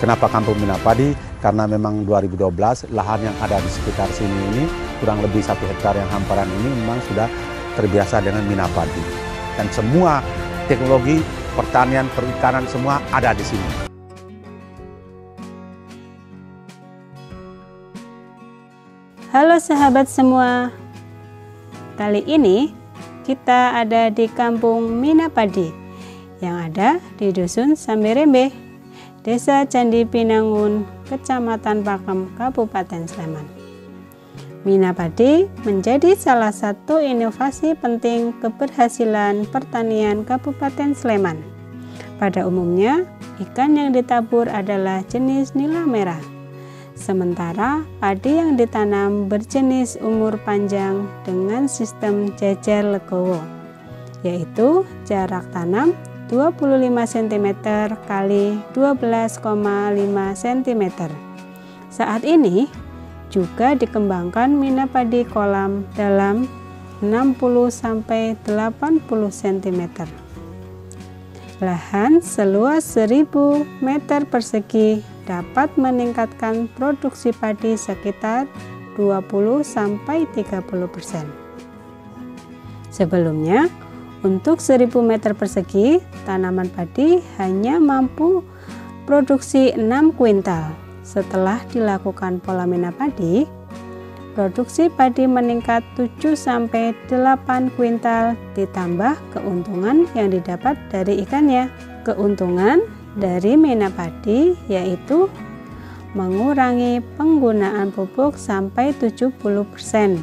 Kenapa Kampung Minapadi? Karena memang 2012 lahan yang ada di sekitar sini ini kurang lebih 1 hektar yang hamparan ini memang sudah terbiasa dengan minapadi. Dan semua teknologi pertanian, perikanan semua ada di sini. Halo sahabat semua. Kali ini kita ada di Kampung Minapadi yang ada di Dusun Samberembe, Desa Candi Pinangun, Kecamatan Pakem, Kabupaten Sleman. Minapadi menjadi salah satu inovasi penting keberhasilan pertanian Kabupaten Sleman. Pada umumnya, ikan yang ditabur adalah jenis nila merah. Sementara padi yang ditanam berjenis umur panjang dengan sistem jejer legowo, yaitu jarak tanam 25 cm kali 12,5 cm. Saat ini juga dikembangkan minapadi kolam dalam 60-80 cm. Lahan seluas 1000 meter persegi dapat meningkatkan produksi padi sekitar 20-30%. Sebelumnya, untuk 1000 meter persegi, tanaman padi hanya mampu produksi 6 kuintal. Setelah dilakukan pola minapadi, produksi padi meningkat 7-8 kuintal ditambah keuntungan yang didapat dari ikannya. Keuntungan dari minapadi yaitu mengurangi penggunaan pupuk sampai 70%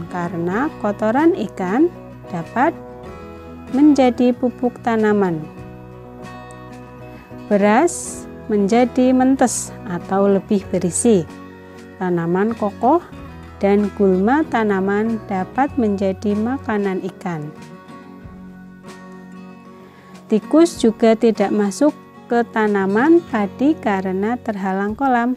karena kotoran ikan dapat menjadi pupuk tanaman. Beras menjadi mentes atau lebih berisi. Tanaman kokoh dan gulma tanaman dapat menjadi makanan ikan. Tikus juga tidak masuk ke tanaman padi karena terhalang kolam.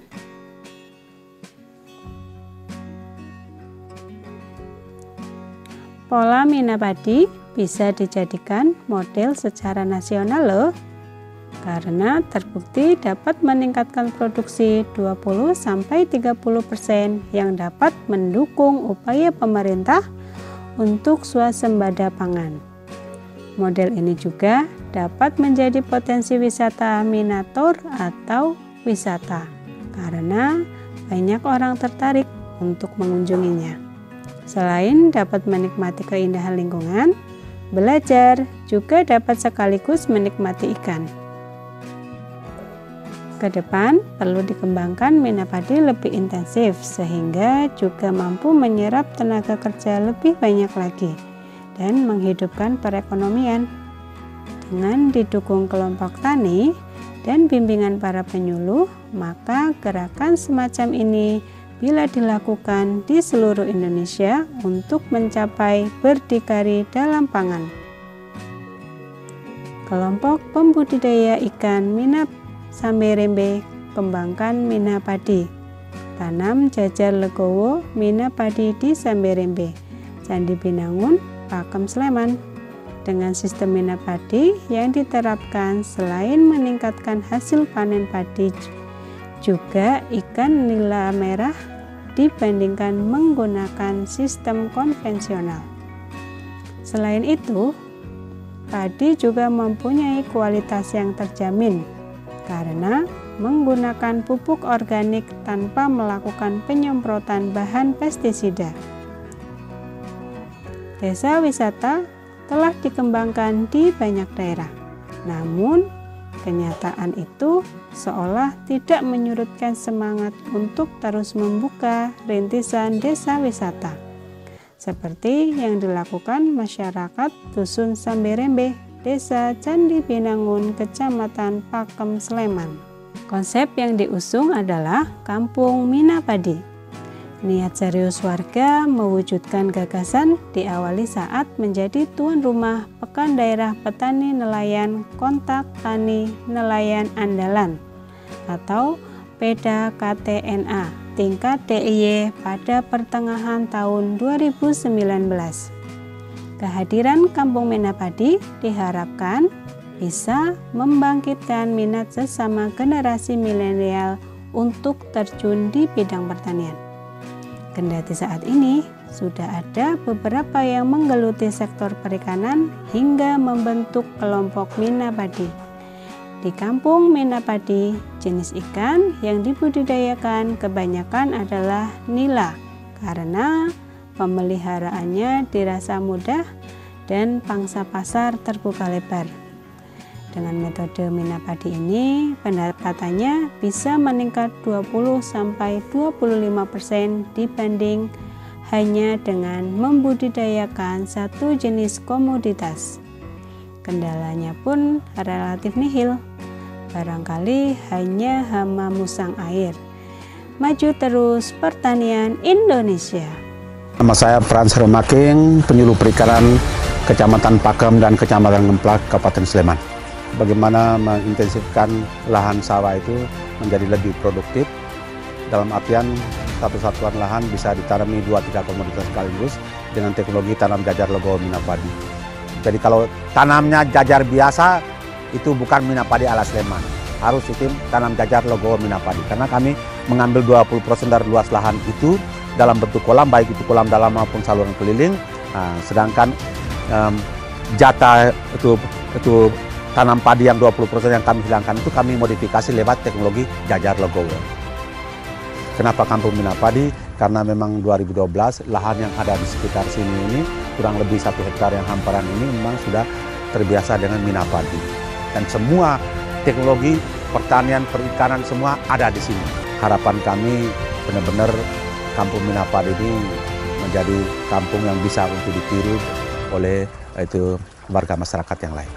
Pola minapadi bisa dijadikan model secara nasional loh, karena terbukti dapat meningkatkan produksi 20-30% yang dapat mendukung upaya pemerintah untuk swasembada pangan. Model ini juga dapat menjadi potensi wisata minatur atau wisata, karena banyak orang tertarik untuk mengunjunginya. Selain dapat menikmati keindahan lingkungan, belajar juga dapat sekaligus menikmati ikan. Ke depan perlu dikembangkan minapadi lebih intensif sehingga juga mampu menyerap tenaga kerja lebih banyak lagi dan menghidupkan perekonomian. Dengan didukung kelompok tani dan bimbingan para penyuluh, maka gerakan semacam ini bila dilakukan di seluruh Indonesia untuk mencapai berdikari dalam pangan. Kelompok pembudidaya ikan Samberembe kembangkan minapadi. Tanam jajar legowo minapadi di Samberembe, Candi Pinangun, Pakem, Sleman. Dengan sistem minapadi yang diterapkan selain meningkatkan hasil panen padi, juga ikan nila merah dibandingkan menggunakan sistem konvensional. Selain itu, padi juga mempunyai kualitas yang terjamin karena menggunakan pupuk organik tanpa melakukan penyemprotan bahan pestisida. Desa wisata telah dikembangkan di banyak daerah, namun kenyataan itu seolah tidak menyurutkan semangat untuk terus membuka rintisan desa wisata, seperti yang dilakukan masyarakat Dusun Samberembe, Desa Candi Pinangun, Kecamatan Pakem, Sleman. Konsep yang diusung adalah Kampung Minapadi. Niat serius warga mewujudkan gagasan diawali saat menjadi tuan rumah Pekan Daerah Petani Nelayan Kontak Tani Nelayan Andalan atau PEDA KTNA tingkat DIY pada pertengahan tahun 2019. Kehadiran Kampung Minapadi diharapkan bisa membangkitkan minat sesama generasi milenial untuk terjun di bidang pertanian. Kendati saat ini sudah ada beberapa yang menggeluti sektor perikanan hingga membentuk kelompok Minapadi. Di kampung Minapadi, jenis ikan yang dibudidayakan kebanyakan adalah nila karena pemeliharaannya dirasa mudah dan pangsa pasar terbuka lebar. Dengan metode Minapadi ini, pendapatannya bisa meningkat 20-25% dibanding hanya dengan membudidayakan satu jenis komoditas. Kendalanya pun relatif nihil, barangkali hanya hama musang air. Maju terus pertanian Indonesia. Nama saya Frans Remaking, penyuluh perikanan Kecamatan Pakem dan Kecamatan Ngemplak, Kabupaten Sleman. Bagaimana mengintensifkan lahan sawah itu menjadi lebih produktif, dalam artian satu satuan lahan bisa ditanami 2-3 komoditas sekaligus dengan teknologi tanam jajar legowo Minapadi. Jadi kalau tanamnya jajar biasa itu bukan Minapadi ala Sleman, harus itu tanam jajar legowo Minapadi karena kami mengambil 20% dari luas lahan itu dalam bentuk kolam, baik itu kolam dalam maupun saluran keliling. Nah, sedangkan jatah itu tanam padi yang 20% yang kami hilangkan itu kami modifikasi lewat teknologi jajar legowo. Kenapa kampung Minapadi? Karena memang 2012 lahan yang ada di sekitar sini ini kurang lebih 1 hektar yang hamparan ini memang sudah terbiasa dengan Minapadi. Dan semua teknologi pertanian, perikanan semua ada di sini. Harapan kami benar-benar kampung Minapadi ini menjadi kampung yang bisa untuk ditiru oleh warga masyarakat yang lain.